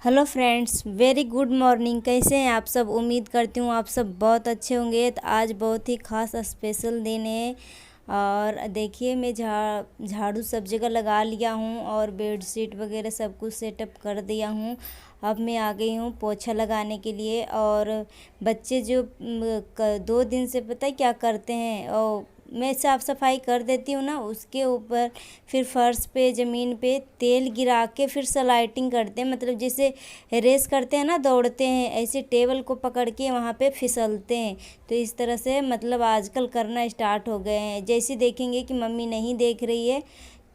Hello friends, very good morning. कैसे हैं आप सब? उम्मीद करती हूँ आप सब बहुत अच्छे होंगे। तो आज बहुत ही ख़ास स्पेशल दिन है और देखिए मैं झाड़ू सब जगह लगा लिया हूँ और बेडशीट वगैरह सब कुछ सेटअप कर दिया हूँ। अब मैं आ गई हूँ पोछा लगाने के लिए। और बच्चे जो 2 दिन से पता है क्या करते हैं, और मैं साफ़ सफाई कर देती हूँ ना, उसके ऊपर फिर फर्श पे ज़मीन पे तेल गिरा के फिर स्लाइडिंग करते हैं। मतलब जैसे रेस करते हैं ना, दौड़ते हैं, ऐसे टेबल को पकड़ के वहाँ पे फिसलते हैं। तो इस तरह से मतलब आजकल करना स्टार्ट हो गए हैं। जैसे देखेंगे कि मम्मी नहीं देख रही है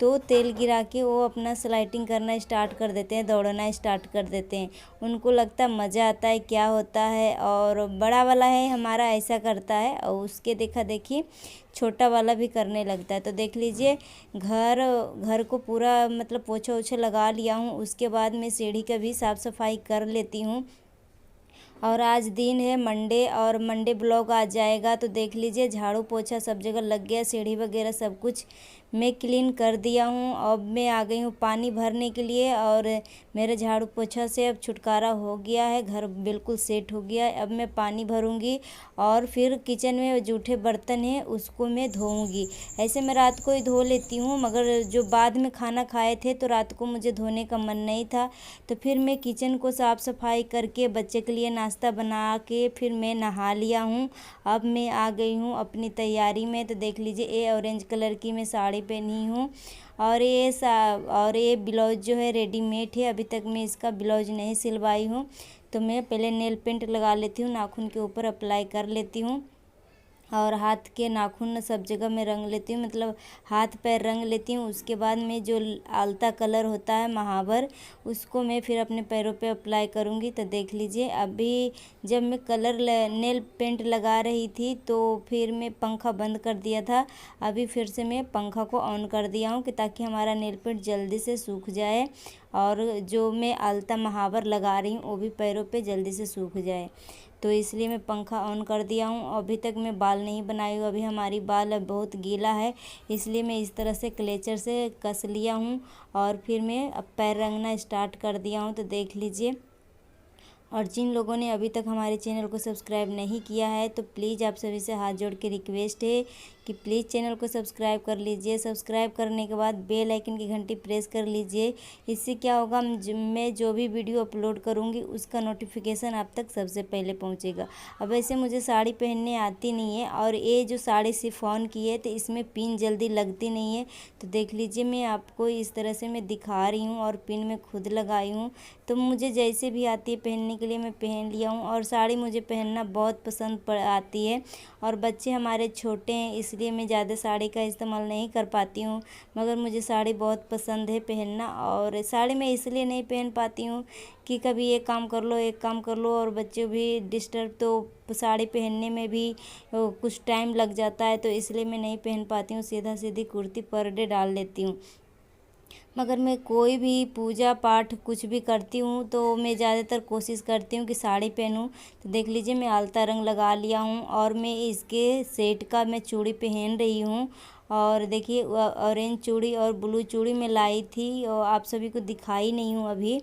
तो तेल गिरा के वो अपना स्लाइडिंग करना स्टार्ट कर देते हैं, दौड़ना स्टार्ट कर देते हैं। उनको लगता है मज़ा आता है, क्या होता है। और बड़ा वाला है हमारा ऐसा करता है और उसके देखा देखी छोटा वाला भी करने लगता है। तो देख लीजिए, घर घर को पूरा मतलब पोछा ओछा लगा लिया हूँ। उसके बाद मैं सीढ़ी का भी साफ़ सफाई कर लेती हूँ। और आज दिन है मंडे, और मंडे ब्लॉग आ जाएगा। तो देख लीजिए, झाड़ू पोछा सब जगह लग गया, सीढ़ी वगैरह सब कुछ मैं क्लीन कर दिया हूँ। अब मैं आ गई हूँ पानी भरने के लिए, और मेरे झाड़ू पोछा से अब छुटकारा हो गया है, घर बिल्कुल सेट हो गया है। अब मैं पानी भरूंगी और फिर किचन में जूठे बर्तन हैं उसको मैं धोऊंगी। ऐसे मैं रात को ही धो लेती हूँ, मगर जो बाद में खाना खाए थे तो रात को मुझे धोने का मन नहीं था। तो फिर मैं किचन को साफ़ सफाई करके बच्चे के लिए नाश्ता बना के फिर मैं नहा लिया हूँ। अब मैं आ गई हूँ अपनी तैयारी में। तो देख लीजिए, ये ऑरेंज कलर की मैं साड़ी पहनी हूँ, और ये ब्लाउज जो है रेडीमेड है। अभी तक मैं इसका ब्लाउज नहीं सिलवाई हूँ। तो मैं पहले नेल पेंट लगा लेती हूँ, नाखून के ऊपर अप्लाई कर लेती हूँ, और हाथ के नाखून सब जगह मैं रंग लेती हूँ, मतलब हाथ पैर रंग लेती हूँ। उसके बाद में जो आलता कलर होता है महावर, उसको मैं फिर अपने पैरों पे अप्लाई करूँगी। तो देख लीजिए, अभी जब मैं नेल पेंट लगा रही थी तो फिर मैं पंखा बंद कर दिया था। अभी फिर से मैं पंखा को ऑन कर दिया हूँ कि ताकि हमारा नेल पेंट जल्दी से सूख जाए, और जो मैं आलता महावर लगा रही हूँ वो भी पैरों पे जल्दी से सूख जाए। तो इसलिए मैं पंखा ऑन कर दिया हूँ। अभी तक मैं बाल नहीं बनाई हूँ, अभी हमारी बाल बहुत गीला है, इसलिए मैं इस तरह से क्लेचर से कस लिया हूँ और फिर मैं अब पैर रंगना स्टार्ट कर दिया हूँ। तो देख लीजिए, और जिन लोगों ने अभी तक हमारे चैनल को सब्सक्राइब नहीं किया है तो प्लीज़ आप सभी से हाथ जोड़ के रिक्वेस्ट है कि प्लीज़ चैनल को सब्सक्राइब कर लीजिए। सब्सक्राइब करने के बाद बेल आइकन की घंटी प्रेस कर लीजिए। इससे क्या होगा, मैं जो भी वीडियो अपलोड करूँगी उसका नोटिफिकेशन आप तक सबसे पहले पहुँचेगा। अब वैसे मुझे साड़ी पहनने आती नहीं है, और ये जो साड़ी शिफॉन की है तो इसमें पिन जल्दी लगती नहीं है। तो देख लीजिए, मैं आपको इस तरह से मैं दिखा रही हूँ, और पिन मैं खुद लगाई हूँ। तो मुझे जैसे भी आती है पहनने के लिए मैं पहन लिया हूँ, और साड़ी मुझे पहनना बहुत पसंद आती है। और बच्चे हमारे छोटे हैं इसलिए मैं ज़्यादा साड़ी का इस्तेमाल नहीं कर पाती हूँ, मगर मुझे साड़ी बहुत पसंद है पहनना। और साड़ी मैं इसलिए नहीं पहन पाती हूँ कि कभी एक काम कर लो एक काम कर लो और बच्चे भी डिस्टर्ब, तो साड़ी पहनने में भी कुछ टाइम लग जाता है, तो इसलिए मैं नहीं पहन पाती हूँ। सीधा सीधी कुर्ती पर डे डाल लेती हूँ। मगर मैं कोई भी पूजा पाठ कुछ भी करती हूँ तो मैं ज़्यादातर कोशिश करती हूँ कि साड़ी पहनूँ। तो देख लीजिए, मैं आलता रंग लगा लिया हूँ, और मैं इसके सेट का मैं चूड़ी पहन रही हूँ। और देखिए, ऑरेंज चूड़ी और ब्लू चूड़ी मैं लाई थी, और आप सभी को दिखाई नहीं हूँ अभी।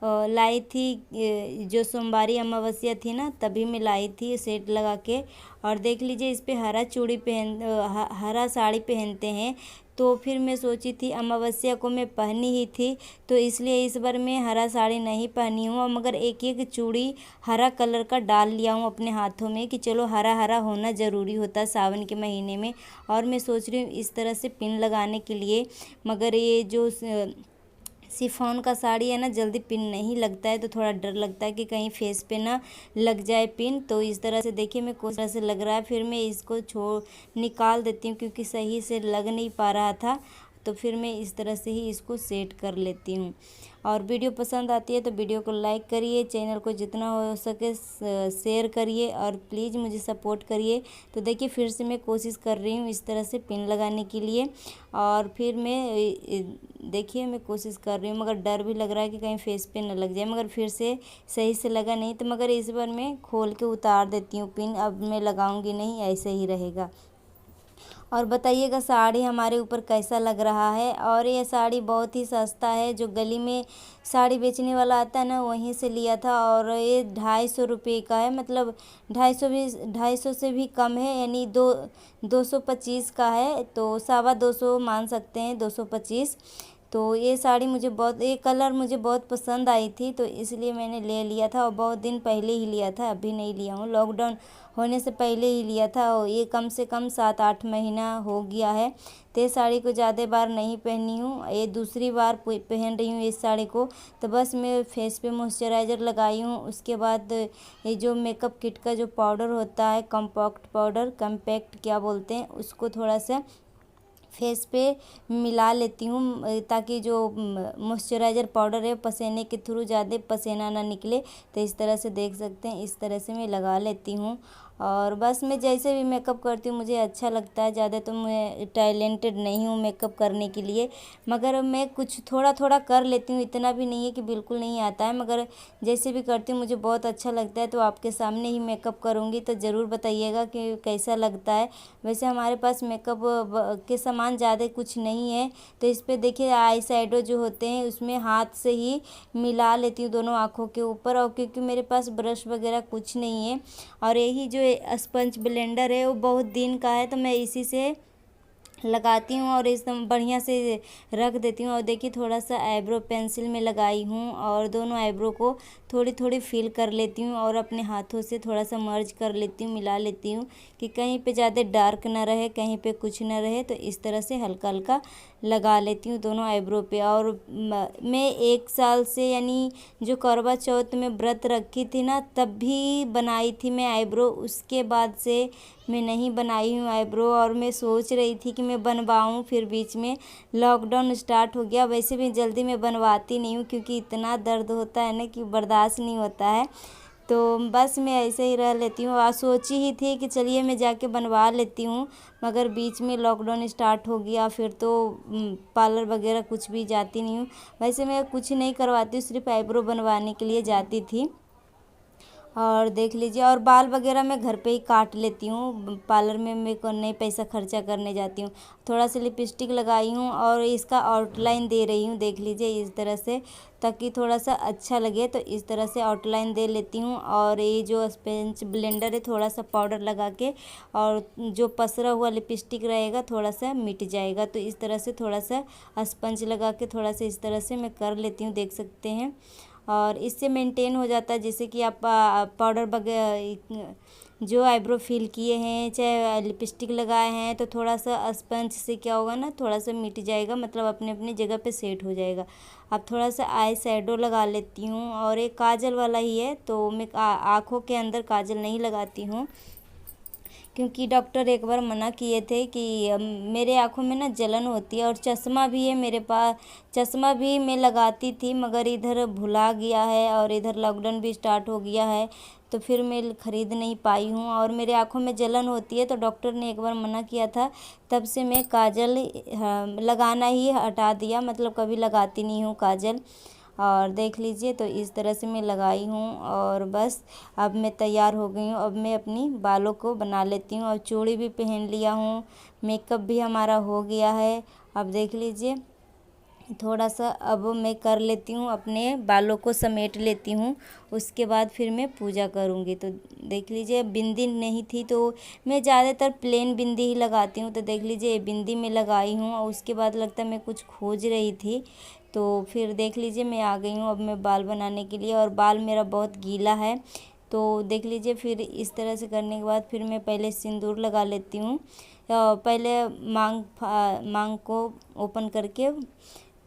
लाई थी जो सोमवारी अमावस्या थी ना, तभी मैं लाई थी सेट लगा के। और देख लीजिए, इस पे हरा साड़ी पहनते हैं। तो फिर मैं सोची थी अमावस्या को मैं पहनी ही थी, तो इसलिए इस बार मैं हरा साड़ी नहीं पहनी हूँ, मगर एक एक चूड़ी हरा कलर का डाल लिया हूँ अपने हाथों में कि चलो हरा हरा होना ज़रूरी होता है सावन के महीने में। और मैं सोच रही हूँ इस तरह से पिन लगाने के लिए, मगर ये जो शिफॉन का साड़ी है ना, जल्दी पिन नहीं लगता है, तो थोड़ा डर लगता है कि कहीं फेस पे ना लग जाए पिन। तो इस तरह से देखिए, मैं कोई तरह से लग रहा है, फिर मैं इसको निकाल देती हूँ क्योंकि सही से लग नहीं पा रहा था। तो फिर मैं इस तरह से ही इसको सेट कर लेती हूँ। और वीडियो पसंद आती है तो वीडियो को लाइक करिए, चैनल को जितना हो सके शेयर करिए, और प्लीज़ मुझे सपोर्ट करिए। तो देखिए, फिर से मैं कोशिश कर रही हूँ इस तरह से पिन लगाने के लिए, और फिर देखिए मैं कोशिश कर रही हूँ, मगर डर भी लग रहा है कि कहीं फेस पे न लग जाए, मगर फिर से सही से लगा नहीं। तो मगर इस बार मैं खोल के उतार देती हूँ पिन, अब मैं लगाऊंगी नहीं, ऐसे ही रहेगा। और बताइएगा साड़ी हमारे ऊपर कैसा लग रहा है। और ये साड़ी बहुत ही सस्ता है, जो गली में साड़ी बेचने वाला आता है ना, वहीं से लिया था। और ये 250 रुपये का है, मतलब 250 से भी कम है, यानी 225 का है, तो 225 मान सकते हैं, 225। तो ये साड़ी मुझे बहुत, ये कलर मुझे बहुत पसंद आई थी, तो इसलिए मैंने ले लिया था। और बहुत दिन पहले ही लिया था, अभी नहीं लिया हूँ, लॉकडाउन होने से पहले ही लिया था। और ये कम से कम 7-8 महीना हो गया है। तो ये साड़ी को ज़्यादा बार नहीं पहनी हूँ, ये दूसरी बार पहन रही हूँ इस साड़ी को। तो बस मैं फेस पे मॉइस्चराइज़र लगाई हूँ, उसके बाद ये जो मेकअप किट का जो पाउडर होता है, कम्पैक्ट क्या बोलते हैं उसको, थोड़ा सा फेस पे मिला लेती हूँ, ताकि जो मॉइस्चराइज़र पाउडर है पसीने के थ्रू ज़्यादा पसीना ना निकले। तो इस तरह से देख सकते हैं, इस तरह से मैं लगा लेती हूँ। और बस मैं जैसे भी मेकअप करती हूँ मुझे अच्छा लगता है। ज़्यादा तो मैं टैलेंटेड नहीं हूँ मेकअप करने के लिए, मगर मैं कुछ थोड़ा थोड़ा कर लेती हूँ, इतना भी नहीं है कि बिल्कुल नहीं आता है, मगर जैसे भी करती हूँ मुझे बहुत अच्छा लगता है। तो आपके सामने ही मेकअप करूँगी, तो ज़रूर बताइएगा कि कैसा लगता है। वैसे हमारे पास मेकअप के सामान ज़्यादा कुछ नहीं है। तो इस पे देखिए आई शैडो जो होते हैं उसमें हाथ से ही मिला लेती हूँ दोनों आँखों के ऊपर। और क्योंकि मेरे पास ब्रश वगैरह कुछ नहीं है, और यही जो स्पंज ब्लेंडर है वो बहुत दिन का है, तो मैं इसी से लगाती हूँ और एकदम बढ़िया से रख देती हूँ। और देखिए थोड़ा सा आईब्रो पेंसिल में लगाई हूँ, और दोनों आईब्रो को थोड़ी थोड़ी फिल कर लेती हूँ, और अपने हाथों से थोड़ा सा मर्ज कर लेती हूँ, मिला लेती हूँ, कि कहीं पे ज़्यादा डार्क ना रहे, कहीं पे कुछ ना रहे। तो इस तरह से हल्का हल्का लगा लेती हूँ दोनों आईब्रो पे। और मैं 1 साल से, यानी जो करवा चौथ में व्रत रखी थी ना, तब भी बनाई थी मैं आईब्रो, उसके बाद से मैं नहीं बनाई हूँ आईब्रो। और मैं सोच रही थी कि मैं बनवाऊँ, फिर बीच में लॉकडाउन स्टार्ट हो गया। वैसे भी जल्दी मैं बनवाती नहीं हूँ, क्योंकि इतना दर्द होता है ना कि बर्दाश्त नहीं होता है। तो बस मैं ऐसे ही रह लेती हूँ। आज सोची ही थी कि चलिए मैं जाके बनवा लेती हूँ, मगर बीच में लॉकडाउन स्टार्ट हो गया, फिर तो पार्लर वगैरह कुछ भी जाती नहीं हूँ। वैसे मैं कुछ नहीं करवाती हूँ, सिर्फ आईब्रो बनवाने के लिए जाती थी। और देख लीजिए, और बाल वगैरह मैं घर पे ही काट लेती हूँ, पार्लर में मेरे को नहीं पैसा खर्चा करने जाती हूँ। थोड़ा सा लिपस्टिक लगाई हूँ और इसका आउटलाइन दे रही हूँ, देख लीजिए इस तरह से, ताकि थोड़ा सा अच्छा लगे। तो इस तरह से आउटलाइन दे लेती हूँ। और ये जो स्पंज ब्लेंडर है, थोड़ा सा पाउडर लगा के, और जो पसरा हुआ लिपस्टिक रहेगा थोड़ा सा मिट जाएगा। तो इस तरह से थोड़ा सा स्पंज लगा के थोड़ा सा इस तरह से मैं कर लेती हूँ, देख सकते हैं। और इससे मेंटेन हो जाता है, जैसे कि आप पाउडर वगैरह जो आईब्रो फिल किए हैं, चाहे लिपस्टिक लगाए हैं, तो थोड़ा सा स्पंज से क्या होगा ना, थोड़ा सा मिट जाएगा, मतलब अपने अपनी जगह पे सेट हो जाएगा। अब थोड़ा सा आई शैडो लगा लेती हूँ, और एक काजल वाला ही है, तो मैं आँखों के अंदर काजल नहीं लगाती हूँ, क्योंकि डॉक्टर एक बार मना किए थे कि मेरे आँखों में ना जलन होती है। और चश्मा भी है मेरे पास, चश्मा भी मैं लगाती थी, मगर इधर भुला गया है, और इधर लॉकडाउन भी स्टार्ट हो गया है, तो फिर मैं ख़रीद नहीं पाई हूँ। और मेरे आँखों में जलन होती है, तो डॉक्टर ने एक बार मना किया था, तब से मैं काजल लगाना ही हटा दिया, मतलब कभी लगाती नहीं हूँ काजल। और देख लीजिए, तो इस तरह से मैं लगाई हूँ, और बस अब मैं तैयार हो गई हूँ। अब मैं अपनी बालों को बना लेती हूँ, और चूड़ी भी पहन लिया हूँ, मेकअप भी हमारा हो गया है। अब देख लीजिए, थोड़ा सा अब मैं कर लेती हूँ, अपने बालों को समेट लेती हूँ, उसके बाद फिर मैं पूजा करूँगी। तो देख लीजिए, बिंदी नहीं थी, तो मैं ज़्यादातर प्लेन बिंदी ही लगाती हूँ। तो देख लीजिए, ये बिंदी मैं लगाई हूँ, और उसके बाद लगता है मैं कुछ खोज रही थी, तो फिर देख लीजिए मैं आ गई हूँ अब मैं बाल बनाने के लिए। और बाल मेरा बहुत गीला है, तो देख लीजिए, फिर इस तरह से करने के बाद फिर मैं पहले सिंदूर लगा लेती हूँ। पहले मांग को ओपन करके,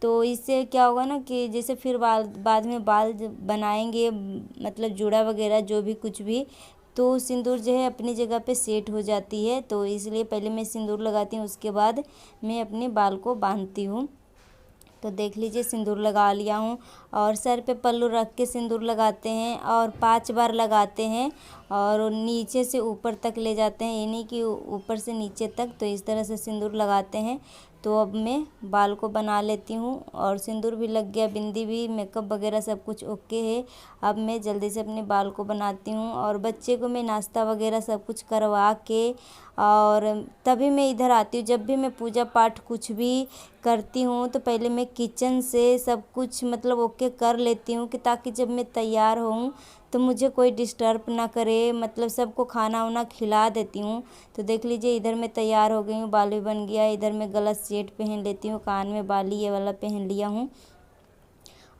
तो इससे क्या होगा ना कि जैसे फिर बाद में बाल बनाएंगे, मतलब जूड़ा वगैरह जो भी कुछ भी, तो सिंदूर जो है अपनी जगह पे सेट हो जाती है। तो इसलिए पहले मैं सिंदूर लगाती हूँ, उसके बाद मैं अपने बाल को बांधती हूँ। तो देख लीजिए, सिंदूर लगा लिया हूँ, और सर पे पल्लू रख के सिंदूर लगाते हैं, और 5 बार लगाते हैं, और नीचे से ऊपर तक ले जाते हैं, यानी कि ऊपर से नीचे तक। तो इस तरह से सिंदूर लगाते हैं। तो अब मैं बाल को बना लेती हूँ, और सिंदूर भी लग गया, बिंदी भी, मेकअप वगैरह सब कुछ ओके है। अब मैं जल्दी से अपने बाल को बनाती हूँ, और बच्चे को मैं नाश्ता वगैरह सब कुछ करवा के और तभी मैं इधर आती हूँ। जब भी मैं पूजा पाठ कुछ भी करती हूँ तो पहले मैं किचन से सब कुछ मतलब ओके कर लेती हूँ, कि ताकि जब मैं तैयार हूँ तो मुझे कोई डिस्टर्ब ना करे, मतलब सबको खाना वाना खिला देती हूँ। तो देख लीजिए इधर मैं तैयार हो गई हूँ, बाल भी बन गया। इधर मैं गला सेट पहन लेती हूँ, कान में बाली ये वाला पहन लिया हूँ।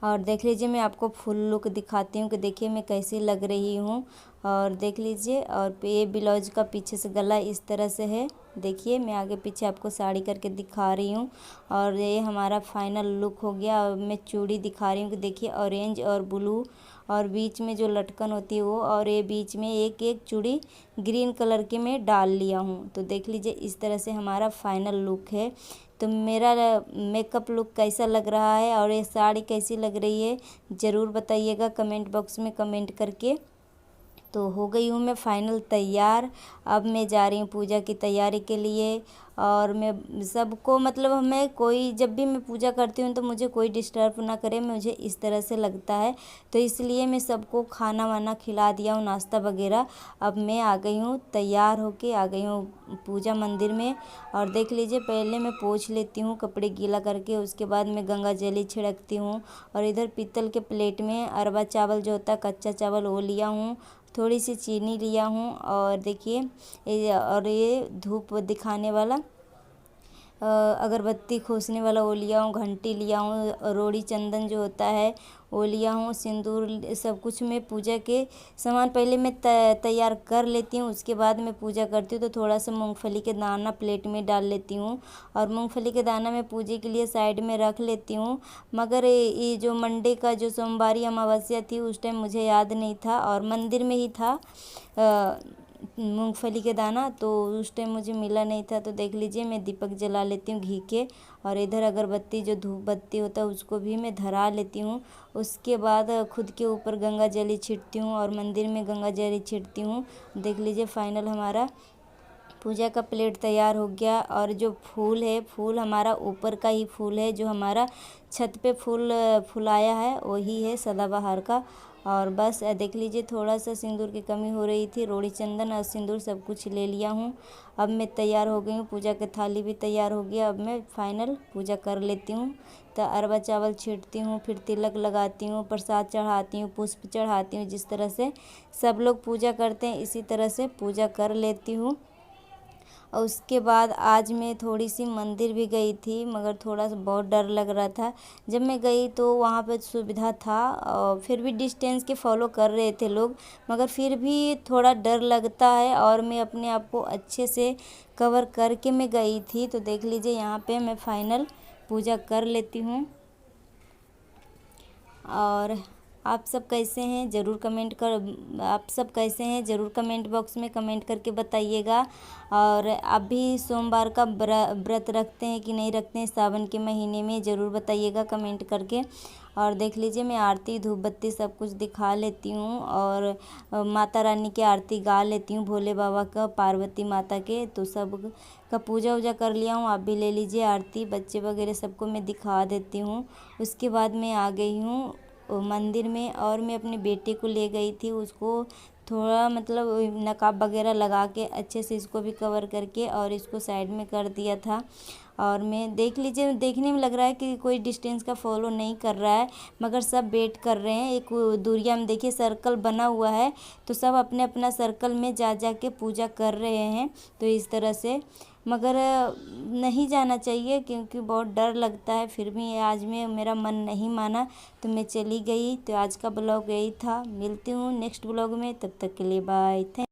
और देख लीजिए मैं आपको फुल लुक दिखाती हूँ कि देखिए मैं कैसी लग रही हूँ। और देख लीजिए, और ये ब्लाउज का पीछे से गला इस तरह से है। देखिए मैं आगे पीछे आपको साड़ी करके दिखा रही हूँ। और ये हमारा फाइनल लुक हो गया। और मैं चूड़ी दिखा रही हूँ कि देखिए ऑरेंज और ब्लू, और बीच में जो लटकन होती है वो, और ये बीच में एक एक चूड़ी ग्रीन कलर के मैं डाल लिया हूँ। तो देख लीजिए इस तरह से हमारा फाइनल लुक है। तो मेरा मेकअप लुक कैसा लग रहा है और ये साड़ी कैसी लग रही है ज़रूर बताइएगा कमेंट बॉक्स में कमेंट करके। तो हो गई हूँ मैं फाइनल तैयार। अब मैं जा रही हूँ पूजा की तैयारी के लिए। और मैं सबको मतलब हमें कोई, जब भी मैं पूजा करती हूँ तो मुझे कोई डिस्टर्ब ना करे, मुझे इस तरह से लगता है। तो इसलिए मैं सबको खाना वाना खिला दिया हूँ, नाश्ता वगैरह। अब मैं आ गई हूँ, तैयार होके आ गई हूँ पूजा मंदिर में। और देख लीजिए पहले मैं पोंछ लेती हूँ कपड़े गीला करके, उसके बाद मैं गंगा जल छिड़कती हूँ। और इधर पीतल के प्लेट में अरवा चावल जो होता है कच्चा चावल वो लिया हूँ, थोड़ी सी चीनी लिया हूँ। और देखिए और ये धूप दिखाने वाला अगरबत्ती खोसने वाला वो लिया हूँ, घंटी लिया हूँ, रोड़ी चंदन जो होता है वो लिया हूँ, सिंदूर, सब कुछ मैं पूजा के सामान पहले मैं तैयार कर लेती हूँ। उसके बाद मैं पूजा करती हूँ। तो थोड़ा सा मूंगफली के दाना प्लेट में डाल लेती हूँ, और मूंगफली के दाना मैं पूजे के लिए साइड में रख लेती हूँ। मगर ये जो मंडे का जो सोमवारी अमावस्या थी उस टाइम मुझे याद नहीं था, और मंदिर में ही था मूंगफली के दाना, तो उस टाइम मुझे मिला नहीं था। तो देख लीजिए मैं दीपक जला लेती हूँ घी के। और इधर अगरबत्ती जो धूप बत्ती होता है उसको भी मैं धरा लेती हूँ। उसके बाद खुद के ऊपर गंगा जल छिड़कती हूँ और मंदिर में गंगा जल छिड़कती हूँ। देख लीजिए फाइनल हमारा पूजा का प्लेट तैयार हो गया। और जो फूल है, फूल हमारा ऊपर का ही फूल है, जो हमारा छत पे फूल फुलाया है वही है सदाबहार का। और बस देख लीजिए थोड़ा सा सिंदूर की कमी हो रही थी, रोड़ी चंदन और सिंदूर सब कुछ ले लिया हूँ। अब मैं तैयार हो गई हूँ, पूजा की थाली भी तैयार हो गया। अब मैं फाइनल पूजा कर लेती हूँ। तो अरवा चावल छींटती हूँ, फिर तिलक लगाती हूँ, प्रसाद चढ़ाती हूँ, पुष्प चढ़ाती हूँ। जिस तरह से सब लोग पूजा करते हैं इसी तरह से पूजा कर लेती हूँ। और उसके बाद आज मैं थोड़ी सी मंदिर भी गई थी, मगर थोड़ा सा बहुत डर लग रहा था। जब मैं गई तो वहाँ पे सुविधा था, और फिर भी डिस्टेंस के फॉलो कर रहे थे लोग, मगर फिर भी थोड़ा डर लगता है। और मैं अपने आप को अच्छे से कवर करके मैं गई थी। तो देख लीजिए यहाँ पे मैं फाइनल पूजा कर लेती हूँ। और आप सब कैसे हैं ज़रूर कमेंट कर आप सब कैसे हैं ज़रूर कमेंट बॉक्स में कमेंट करके बताइएगा। और आप भी सोमवार का व्रत रखते हैं कि नहीं रखते हैं सावन के महीने में, ज़रूर बताइएगा कमेंट करके। और देख लीजिए मैं आरती धूप बत्ती सब कुछ दिखा लेती हूँ, और माता रानी की आरती गा लेती हूँ, भोले बाबा का, पार्वती माता के। तो सब का पूजा वूजा कर लिया हूँ। आप भी ले लीजिए आरती, बच्चे वगैरह सबको मैं दिखा देती हूँ। उसके बाद मैं आ गई हूँ मंदिर में, और मैं अपने बेटे को ले गई थी, उसको थोड़ा मतलब नकाब वगैरह लगा के अच्छे से इसको भी कवर करके और इसको साइड में कर दिया था। और मैं देख लीजिए देखने में लग रहा है कि कोई डिस्टेंस का फॉलो नहीं कर रहा है, मगर सब वेट कर रहे हैं। एक दूरिया में देखिए सर्कल बना हुआ है, तो सब अपने अपना सर्कल में जा जा के पूजा कर रहे हैं। तो इस तरह से, मगर नहीं जाना चाहिए क्योंकि बहुत डर लगता है। फिर भी आज में मेरा मन नहीं माना तो मैं चली गई। तो आज का ब्लॉग यही था, मिलती हूँ नेक्स्ट ब्लॉग में, तब तक के लिए बाय।